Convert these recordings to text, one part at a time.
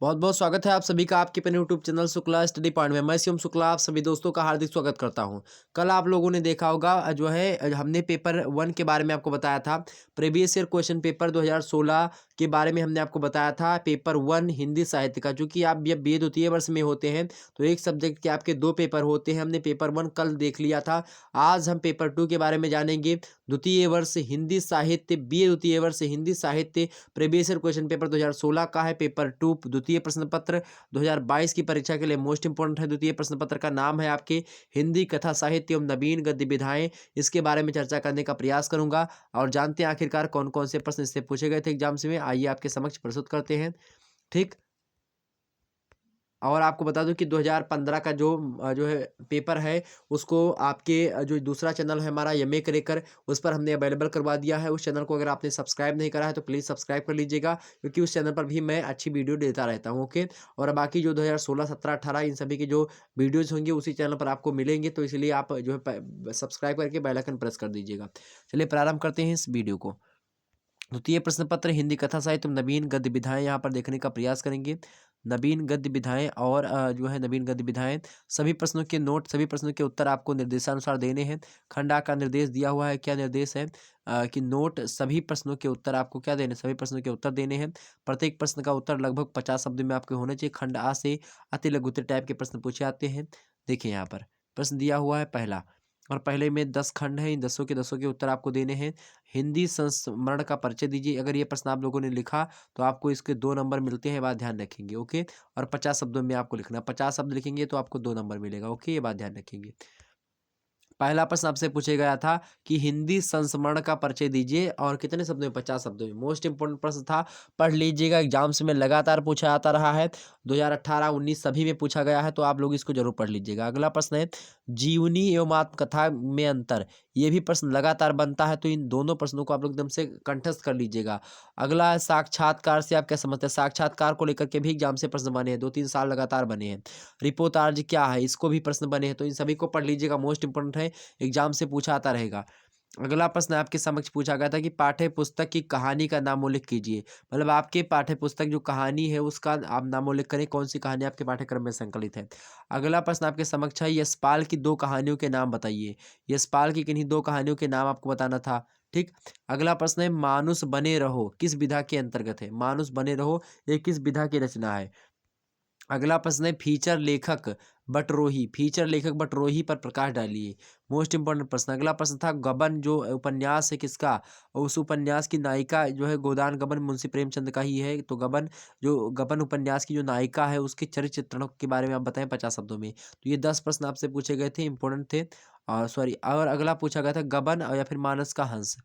बहुत बहुत स्वागत है आप सभी का आपके अपने YouTube channel Shukla study point में। मैं शिवम शुक्ला आप सभी दोस्तों का हार्दिक स्वागत करता हूं। कल आप लोगों ने देखा होगा जो है हमने पेपर 1 के बारे में आपको बताया था। प्रीवियस ईयर क्वेश्चन पेपर 2016 के बारे में हमने आपको बताया था। पेपर 1 हिंदी साहित्य का, चूंकि आप जब BA द्वितीय वर्ष में होते हैं तो एक सब्जेक्ट के आपके 2 पेपर होते हैं। हमने पेपर 1 कल देख लिया था। आज हम पेपर 2 के बारे में जानेंगे। द्वितीय वर्ष हिंदी साहित्य, BA द्वितीय वर्ष हिंदी साहित्य, प्रीवियस ईयर क्वेश्चन पेपर 2016 का है। पेपर 2 द्वितीय प्रश्न पत्र 2022 की परीक्षा के लिए मोस्ट इंपोर्टेंट है। द्वितीय प्रश्न पत्र का नाम है आपके हिंदी कथा साहित्य एवं नवीन गद्य विधाएं। इसके बारे में चर्चा करने का प्रयास करूंगा और जानते हैं आखिरकार कौन कौन से प्रश्न इससे पूछे गए थे एग्जाम्स में। आइए आपके समक्ष प्रस्तुत करते हैं। ठीक, और आपको बता दूं कि 2015 का जो है पेपर है उसको आपके जो दूसरा चैनल है हमारा एमए करेकर, उस पर हमने अवेलेबल करवा दिया है। उस चैनल को अगर आपने सब्सक्राइब नहीं करा है तो प्लीज़ सब्सक्राइब कर लीजिएगा, क्योंकि उस चैनल पर भी मैं अच्छी वीडियो देता रहता हूँ। ओके, और बाकी जो 2016, 17, 18 इन सभी के जो वीडियोज़ होंगे उसी चैनल पर आपको मिलेंगे, तो इसलिए आप जो है सब्सक्राइब करके बेल आइकन प्रेस कर दीजिएगा। चलिए प्रारंभ करते हैं इस वीडियो को। द्वितीय प्रश्न पत्र हिंदी कथा साहित्य नवीन गद्य विधाएं यहाँ पर देखने का प्रयास करेंगे। नवीन गद्य विधाएं और जो है नवीन गद्य विधाएं, सभी प्रश्नों के नोट, सभी प्रश्नों के उत्तर आपको निर्देशानुसार देने हैं। खंड आ का निर्देश दिया हुआ है। क्या निर्देश है कि नोट सभी प्रश्नों के उत्तर आपको क्या देने, सभी प्रश्नों के उत्तर देने हैं। प्रत्येक प्रश्न का उत्तर लगभग 50 शब्द में आपके होने चाहिए। खंड आ से अति लघुत्तर टाइप के प्रश्न पूछे जाते हैं। देखिए यहाँ पर प्रश्न दिया हुआ है पहला, और पहले में 10 खंड है। इन 10 के उत्तर आपको देने हैं। हिंदी संस्मरण का परिचय दीजिए। अगर ये प्रश्न आप लोगों ने लिखा तो आपको इसके 2 नंबर मिलते हैं, बात ध्यान रखेंगे। ओके, और 50 शब्दों में आपको लिखना, 50 शब्द लिखेंगे तो आपको 2 नंबर मिलेगा। ओके, ये बात ध्यान रखेंगे। पहला प्रश्न आपसे पूछा गया था कि हिंदी संस्मरण का परिचय दीजिए, और कितने शब्दों में, 50 शब्दों में। मोस्ट इंपोर्टेंट प्रश्न था, पढ़ लीजिएगा। एग्जाम्स में लगातार पूछा आता रहा है, 2018, 19 सभी में पूछा गया है, तो आप लोग इसको जरूर पढ़ लीजिएगा। अगला प्रश्न है जीवनी एवं आत्मकथा में अंतर। ये भी प्रश्न लगातार बनता है, तो इन दोनों प्रश्नों को आप लोग एकदम से कंठस्थ कर लीजिएगा। अगला है साक्षात्कार से आप क्या समझते हैं। साक्षात्कार को लेकर के भी एग्जाम से प्रश्न बने हैं, 2-3 साल लगातार बने हैं। रिपोर्टाज क्या है, इसको भी प्रश्न बने हैं, तो इन सभी को पढ़ लीजिएगा, मोस्ट इंपोर्टेंट है, एग्जाम से पूछा आता रहेगा। अगला प्रश्न आपके समक्ष पूछा गया था कि पाठ्य पुस्तक की कहानी का नामोल्लेख कीजिए। मतलब आपके पाठ्य पुस्तक जो कहानी है उसका आप नामोल्लेख करें, कौन सी कहानी आपके पाठ्यक्रम में संकलित है। अगला प्रश्न आपके समक्ष है यशपाल की 2 कहानियों के नाम बताइए। यशपाल की किन्हीं 2 कहानियों के नाम आपको बताना था। ठीक, अगला प्रश्न है मानुष बने रहो किस विधा के अंतर्गत है। मानुष बने रहो ये किस विधा की रचना है। अगला प्रश्न है फीचर लेखक बटरोही, फीचर लेखक बटरोही पर प्रकाश डालिए। मोस्ट इंपोर्टेंट प्रश्न। अगला प्रश्न था गबन जो उपन्यास है किसका, और उस उपन्यास की नायिका जो है गोदान गबन मुंशी प्रेमचंद का ही है। तो गबन, जो गबन उपन्यास की जो नायिका है उसके चरित्र चित्रणों के बारे में आप बताएं 50 शब्दों में। तो ये 10 प्रश्न आपसे पूछे गए थे, इंपॉर्टेंट थे। और सॉरी, और अगला पूछा गया था गबन या फिर मानस का हंस।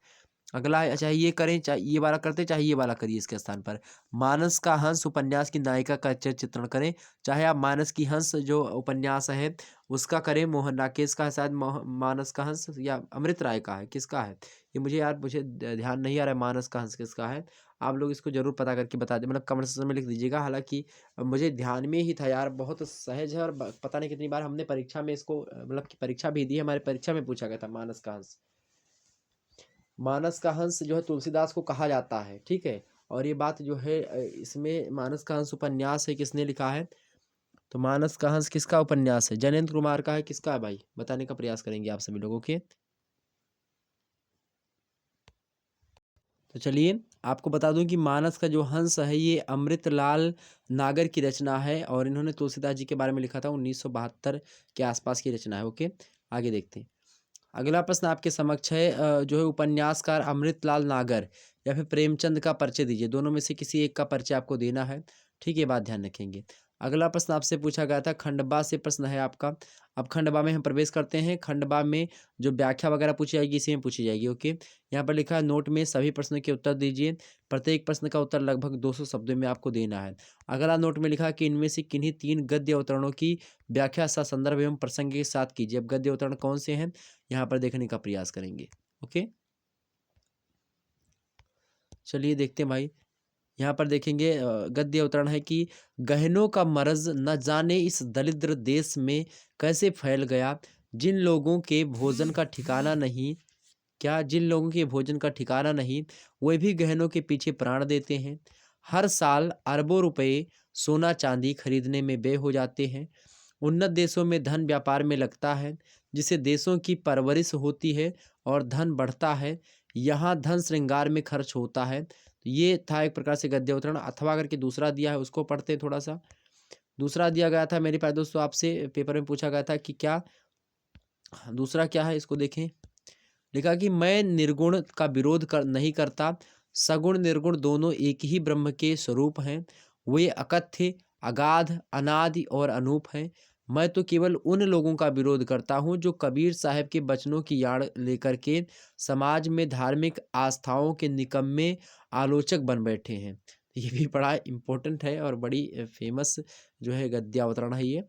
अगला है, चाहे ये करें चाहे ये वाला करते, चाहे ये वाला करिए इसके स्थान पर। मानस का हंस उपन्यास की नायिका का चित्रण करें, चाहे आप मानस की हंस जो उपन्यास है उसका करें। मोहन राकेश का है शायद मानस का हंस, या अमृत राय का है, किसका है ये मुझे यार, मुझे ध्यान नहीं आ रहा है मानस का हंस किसका है। आप लोग इसको जरूर पता करके बता दें, मतलब कमेंट सेक्शन में लिख दीजिएगा। हालांकि मुझे ध्यान में ही था यार, बहुत सहज है, और पता नहीं कितनी बार हमने परीक्षा में इसको मतलब कि परीक्षा भी दी, हमारे परीक्षा में पूछा गया था मानस का हंस। मानस का हंस जो है तुलसीदास को कहा जाता है, ठीक है। और ये बात जो है इसमें मानस का हंस उपन्यास है, किसने लिखा है। तो मानस का हंस किसका उपन्यास है, जयनेंद्र कुमार का है, किसका है भाई, बताने का प्रयास करेंगे आप सभी लोगों के। तो चलिए आपको बता दूं कि मानस का जो हंस है ये अमृतलाल नागर की रचना है, और इन्होंने तुलसीदास जी के बारे में लिखा था, 1972 के आसपास की रचना है। ओके, आगे देखते हैं। अगला प्रश्न आपके समक्ष है जो है उपन्यासकार अमृतलाल नागर या फिर प्रेमचंद का परिचय दीजिए। दोनों में से किसी एक का परिचय आपको देना है, ठीक है, बात ध्यान रखेंगे। अगला प्रश्न आपसे पूछा गया था खंडबा से प्रश्न है आपका। अब खंडबा में हम प्रवेश करते हैं। खंडबा में जो व्याख्या वगैरह पूछी जाएगी इसी में पूछी जाएगी। ओके, यहाँ पर लिखा है नोट में सभी प्रश्नों के उत्तर दीजिए। प्रत्येक प्रश्न का उत्तर लगभग 200 शब्दों में आपको देना है। अगला नोट में लिखा है कि इनमें से किन्हीं 3 गद्य अवतरणों की व्याख्या संदर्भ एवं प्रसंग के साथ कीजिए। अब गद्य अवतरण कौन से हैं यहाँ पर देखने का प्रयास करेंगे। ओके, चलिए देखते हैं भाई। यहाँ पर देखेंगे गद्य अवतरण है कि गहनों का मरज न जाने इस दरिद्र देश में कैसे फैल गया। जिन लोगों के भोजन का ठिकाना नहीं, क्या जिन लोगों के भोजन का ठिकाना नहीं वे भी गहनों के पीछे प्राण देते हैं। हर साल अरबों रुपए सोना चांदी खरीदने में व्यय हो जाते हैं। उन्नत देशों में धन व्यापार में लगता है, जिससे देशों की परवरिश होती है और धन बढ़ता है। यहाँ धन श्रृंगार में खर्च होता है। तो ये था एक प्रकार से गद्य अवतरण। अथवा करके दूसरा दिया है, उसको पढ़ते हैं थोड़ा सा। दूसरा दिया गया था मेरे प्यारे दोस्तों, आपसे पेपर में पूछा गया था कि क्या, दूसरा क्या है इसको देखें। लिखा कि मैं निर्गुण का विरोध नहीं करता। सगुण निर्गुण दोनों एक ही ब्रह्म के स्वरूप हैं। वे अकथ्य, अगाध, अनादि और अनूप हैं। मैं तो केवल उन लोगों का विरोध करता हूँ जो कबीर साहब के वचनों की याड़ लेकर के समाज में धार्मिक आस्थाओं के निकम्मे आलोचक बन बैठे हैं। ये भी बड़ा इम्पोर्टेंट है और बड़ी फेमस जो है गद्यावतरण है ये।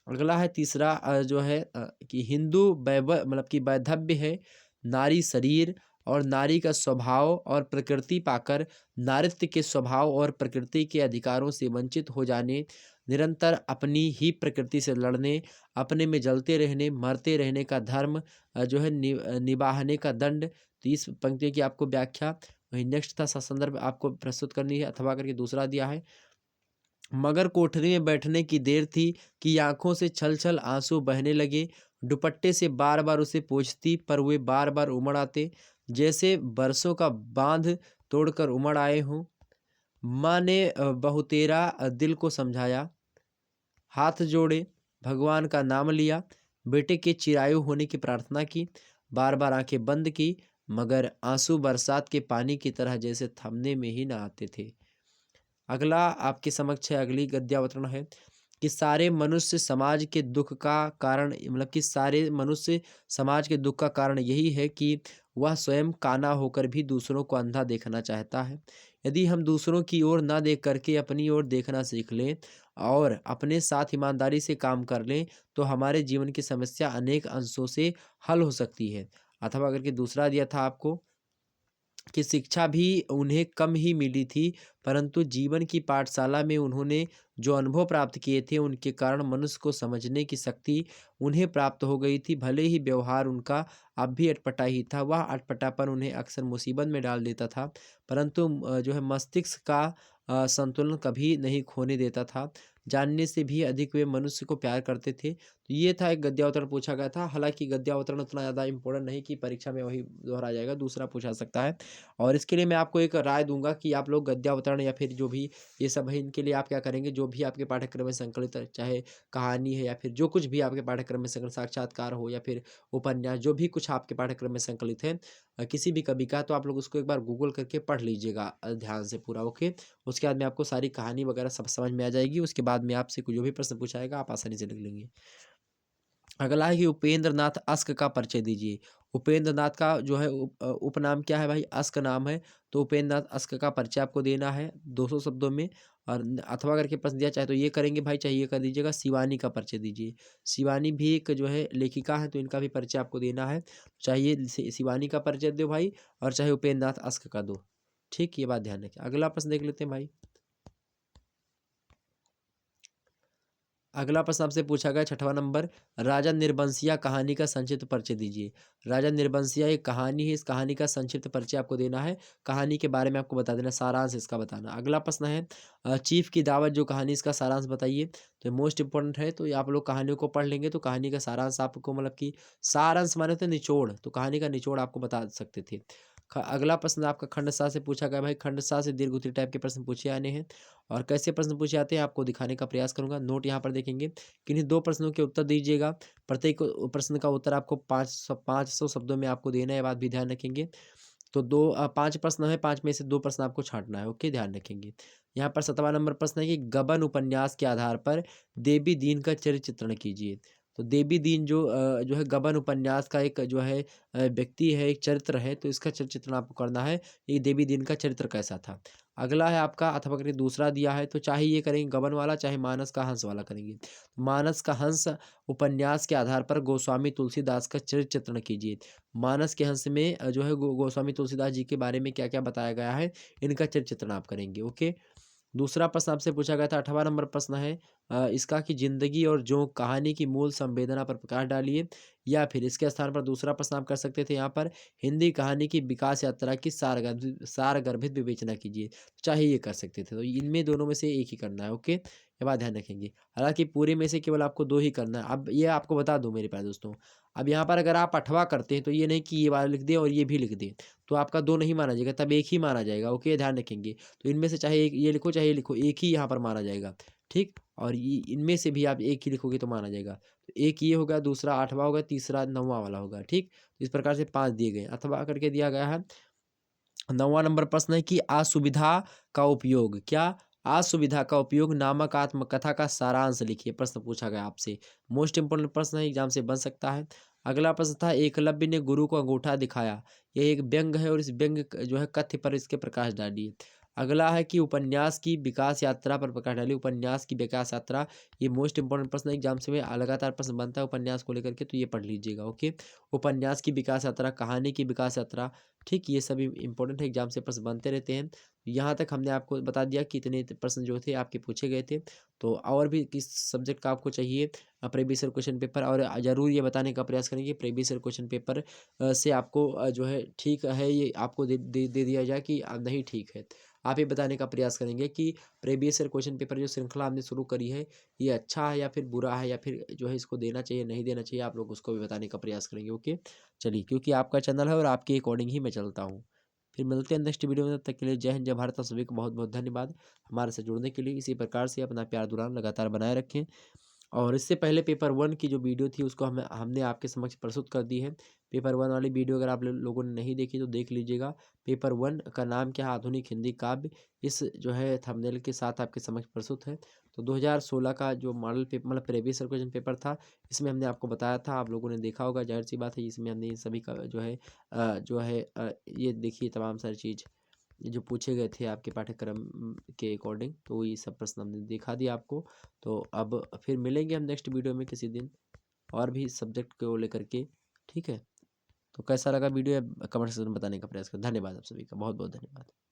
अगला है तीसरा जो है कि हिंदू मतलब कि वैधव्य है नारी शरीर और नारी का स्वभाव और प्रकृति पाकर नारित्व के स्वभाव और प्रकृति के अधिकारों से वंचित हो जाने, निरंतर अपनी ही प्रकृति से लड़ने, अपने में जलते रहने मरते रहने का धर्म जो है निभाने का दंड। तो इस पंक्ति की आपको व्याख्या वही नेक्स्ट था संदर्भ आपको प्रस्तुत करनी है। अथवा करके दूसरा दिया है, मगर कोठरी में बैठने की देर थी कि आंखों से छल छल आंसू बहने लगे। दुपट्टे से बार बार उसे पोंछती, पर वे बार बार उमड़ आते, जैसे बरसों का बांध तोड़कर उमड़ आए हों। माँ ने बहुतेरा दिल को समझाया, हाथ जोड़े, भगवान का नाम लिया, बेटे के चिरायु होने की प्रार्थना की, बार बार आंखें बंद की, मगर आंसू बरसात के पानी की तरह जैसे थमने में ही ना आते थे। अगला आपके समक्ष है, अगली गद्यावतरण है कि सारे मनुष्य समाज के दुख का कारण, मतलब कि सारे मनुष्य समाज के दुख का कारण यही है कि वह स्वयं काना होकर भी दूसरों को अंधा देखना चाहता है। यदि हम दूसरों की ओर न देख करके अपनी ओर देखना सीख लें और अपने साथ ईमानदारी से काम कर लें, तो हमारे जीवन की समस्या अनेक अंशों से हल हो सकती है। अथवा करके दूसरा दिया था आपको कि शिक्षा भी उन्हें कम ही मिली थी, परंतु जीवन की पाठशाला में उन्होंने जो अनुभव प्राप्त किए थे, उनके कारण मनुष्य को समझने की शक्ति उन्हें प्राप्त हो गई थी। भले ही व्यवहार उनका अब भी अटपटा ही था, वह अटपटापन उन्हें अक्सर मुसीबत में डाल देता था, परंतु जो है मस्तिष्क का संतुलन कभी नहीं खोने देता था। जानने से भी अधिक वे मनुष्य को प्यार करते थे। तो ये था, एक गद्यावतरण पूछा गया था। हालांकि गद्यावतरण उतना ज़्यादा इंपॉर्टेंट नहीं कि परीक्षा में वही दोहरा जाएगा, दूसरा पूछा सकता है। और इसके लिए मैं आपको एक राय दूंगा कि आप लोग गद्यावतरण या फिर जो भी ये सब है, इनके लिए आप क्या करेंगे, जो भी आपके पाठ्यक्रम में संकलित है, चाहे कहानी है या फिर जो कुछ भी आपके पाठ्यक्रम में संकलित, साक्षात्कार हो या फिर उपन्यास, जो भी कुछ आपके पाठ्यक्रम में संकलित है किसी भी कवि का, तो आप लोग उसको एक बार गूगल करके पढ़ लीजिएगा ध्यान से पूरा। ओके, उसके बाद में आपको सारी कहानी वगैरह सब समझ में आ जाएगी। उसके बाद में आपसे जो भी प्रश्न पूछा जाएगा आप आसानी से लिख लेंगे। अगला है कि उपेंद्र नाथ अस्क का परिचय दीजिए। उपेंद्र नाथ का जो है उपनाम क्या है भाई, अस्क नाम है। तो उपेंद्र नाथ अस्क का परिचय आपको देना है 200 शब्दों में। और अथवा करके प्रश्न दिया, चाहे तो ये करेंगे भाई, चाहे ये कर दीजिएगा। शिवानी का परिचय दीजिए। शिवानी भी एक जो है लेखिका है, तो इनका भी परिचय आपको देना है। चाहिए शिवानी का परिचय दो भाई, और चाहे उपेंद्र नाथ अस्क का दो। ठीक, ये बात ध्यान रखें। अगला प्रश्न देख लेते हैं भाई। अगला प्रश्न आपसे पूछा गया 6वां नंबर, राजा निर्बंसिया कहानी का संक्षिप्त परिचय दीजिए। राजा निर्बंसिया एक कहानी है, इस कहानी का संक्षिप्त परिचय आपको देना है। कहानी के बारे में आपको बता देना, सारांश इसका बताना। अगला प्रश्न है चीफ की दावत जो कहानी, इसका सारांश बताइए। तो मोस्ट इंपॉर्टेंट है, तो ये आप लोग कहानियों को पढ़ लेंगे तो कहानी का सारांश आपको, मतलब कि सारांश माने तो निचोड़, तो कहानी का निचोड़ आपको बता सकते थे। अगला प्रश्न आपका खंड सा से पूछा गया भाई। खंड सा से दीर्घ उत्तरीय टाइप के प्रश्न पूछे आने हैं, और कैसे प्रश्न पूछे आते हैं आपको दिखाने का प्रयास करूंगा। नोट यहाँ पर देखेंगे। किन्हीं 2 प्रश्नों के उत्तर दीजिएगा। प्रत्येक प्रश्न का उत्तर आपको 500 शब्दों में आपको देना है, बात भी ध्यान रखेंगे। तो 5 प्रश्न है, 5 में से 2 प्रश्न आपको छांटना है। ओके, ध्यान रखेंगे। यहाँ पर 7वां नंबर प्रश्न है कि गबन उपन्यास के आधार पर देवी दीन का चरित्र चित्रण कीजिए। तो देवी दीन जो है गबन उपन्यास का एक जो है व्यक्ति है, एक चरित्र है, तो इसका चरित्र चित्रण आपको करना है। ये देवी दीन का चरित्र कैसा था। अगला है आपका, अथवा करके दूसरा दिया है, तो चाहे ये करेंगे गबन वाला, चाहे मानस का हंस वाला करेंगे। मानस का हंस उपन्यास के आधार पर गोस्वामी तुलसीदास का चरित्र चित्रण कीजिए। मानस के हंस में जो है गोस्वामी तुलसीदास जी के बारे में क्या क्या बताया गया है, इनका चरित्र चित्रण आप करेंगे। ओके, दूसरा प्रश्न आपसे पूछा गया था, 8वां नंबर प्रश्न है इसका कि जिंदगी और जोंक कहानी की मूल संवेदना पर प्रकाश डालिए। या फिर इसके स्थान पर दूसरा प्रश्न आप कर सकते थे यहाँ पर, हिंदी कहानी की विकास यात्रा की सारगर्भित विवेचना कीजिए। चाहे ये कर सकते थे, तो इनमें दोनों में से एक ही करना है। ओके, ये बात ध्यान रखेंगे। हालाँकि पूरे में से केवल आपको 2 ही करना है। अब ये आपको बता दूँ मेरे प्यारे दोस्तों, अब यहाँ पर अगर आप 8वाँ करते हैं तो ये नहीं कि ये वाला लिख दें और ये भी लिख दें, तो आपका 2 नहीं माना जाएगा, तब 1 ही माना जाएगा। ओके, ध्यान रखेंगे। तो इनमें से चाहे एक ये लिखो, चाहे ये लिखो, एक ही यहाँ पर माना जाएगा, ठीक? और इ इनमें से भी आप एक ही लिखोगे तो माना जाएगा। तो एक ये होगा, दूसरा 8वाँ होगा, तीसरा 9वाँ वाला होगा, ठीक? इस प्रकार से 5 दिए गए हैं। अथवा करके दिया गया है। 9वाँ नंबर प्रश्न है कि असुविधा का उपयोग, क्या? असुविधा का उपयोग नामक आत्मकथा का सारांश लिखिए, प्रश्न पूछा गया आपसे। मोस्ट इंपोर्टेंट प्रश्न है, एग्जाम से बन सकता है। अगला प्रश्न था, एकलव्य ने गुरु को अंगूठा दिखाया। यह एक व्यंग है और इस व्यंग जो है कथ्य पर इसके प्रकाश डालिए। अगला है कि उपन्यास की विकास यात्रा पर प्रकाश डालिए। उपन्यास की विकास यात्रा, ये मोस्ट इंपोर्टेंट प्रश्न है, एग्जाम से में लगातार प्रश्न बनता है उपन्यास को लेकर के, तो ये पढ़ लीजिएगा। ओके, उपन्यास की विकास यात्रा, कहानी की विकास यात्रा, ठीक, ये सभी इंपॉर्टेंट है, एग्जाम से प्रश्न बनते रहते हैं। यहाँ तक हमने आपको बता दिया कि इतने प्रश्न जो थे आपके पूछे गए थे। तो और भी किस सब्जेक्ट का आपको चाहिए प्रीवियस ईयर क्वेश्चन पेपर, और ज़रूर ये बताने का प्रयास करेंगे प्रीवियस ईयर क्वेश्चन पेपर से आपको जो है ठीक है ये आपको दे दिया जाए कि नहीं ठीक है। आप ये बताने का प्रयास करेंगे कि प्रीवियस ईयर क्वेश्चन पेपर जो श्रृंखला हमने शुरू करी है, ये अच्छा है या फिर बुरा है, या फिर जो है इसको देना चाहिए नहीं देना चाहिए, आप लोग उसको भी बताने का प्रयास करेंगे। ओके, चलिए, क्योंकि आपका चैनल है और आपके अकॉर्डिंग ही मैं चलता हूँ। फिर मिलते हैं नेक्स्ट वीडियो में, तब तक के लिए जय हिंद जय भारत। आप सभी को बहुत बहुत धन्यवाद हमारे से जुड़ने के लिए। इसी प्रकार से अपना प्यार दुलार लगातार बनाए रखें। और इससे पहले पेपर 1 की जो वीडियो थी उसको हमने आपके समक्ष प्रस्तुत कर दी है। पेपर 1 वाली वीडियो अगर आप लोगों ने नहीं देखी तो देख लीजिएगा। पेपर 1 का नाम क्या है, आधुनिक हिंदी काव्य, इस जो है थंबनेल के साथ आपके समक्ष प्रस्तुत है। तो 2016 का जो मॉडल पेपर मतलब प्रीवियस ईयर क्वेश्चन पेपर था, इसमें हमने आपको बताया था, आप लोगों ने देखा होगा, जाहिर सी बात है। इसमें हमने इन सभी का ये देखिए तमाम सारी चीज़ ये जो पूछे गए थे आपके पाठ्यक्रम के अकॉर्डिंग, तो ये सब प्रश्न हमने दिखा दिया आपको। तो अब फिर मिलेंगे हम नेक्स्ट वीडियो में किसी दिन और भी सब्जेक्ट को लेकर के, ठीक है? तो कैसा लगा वीडियो, कमेंट सेक्शन में बताने का प्रयास करें। धन्यवाद आप सभी का, बहुत बहुत धन्यवाद।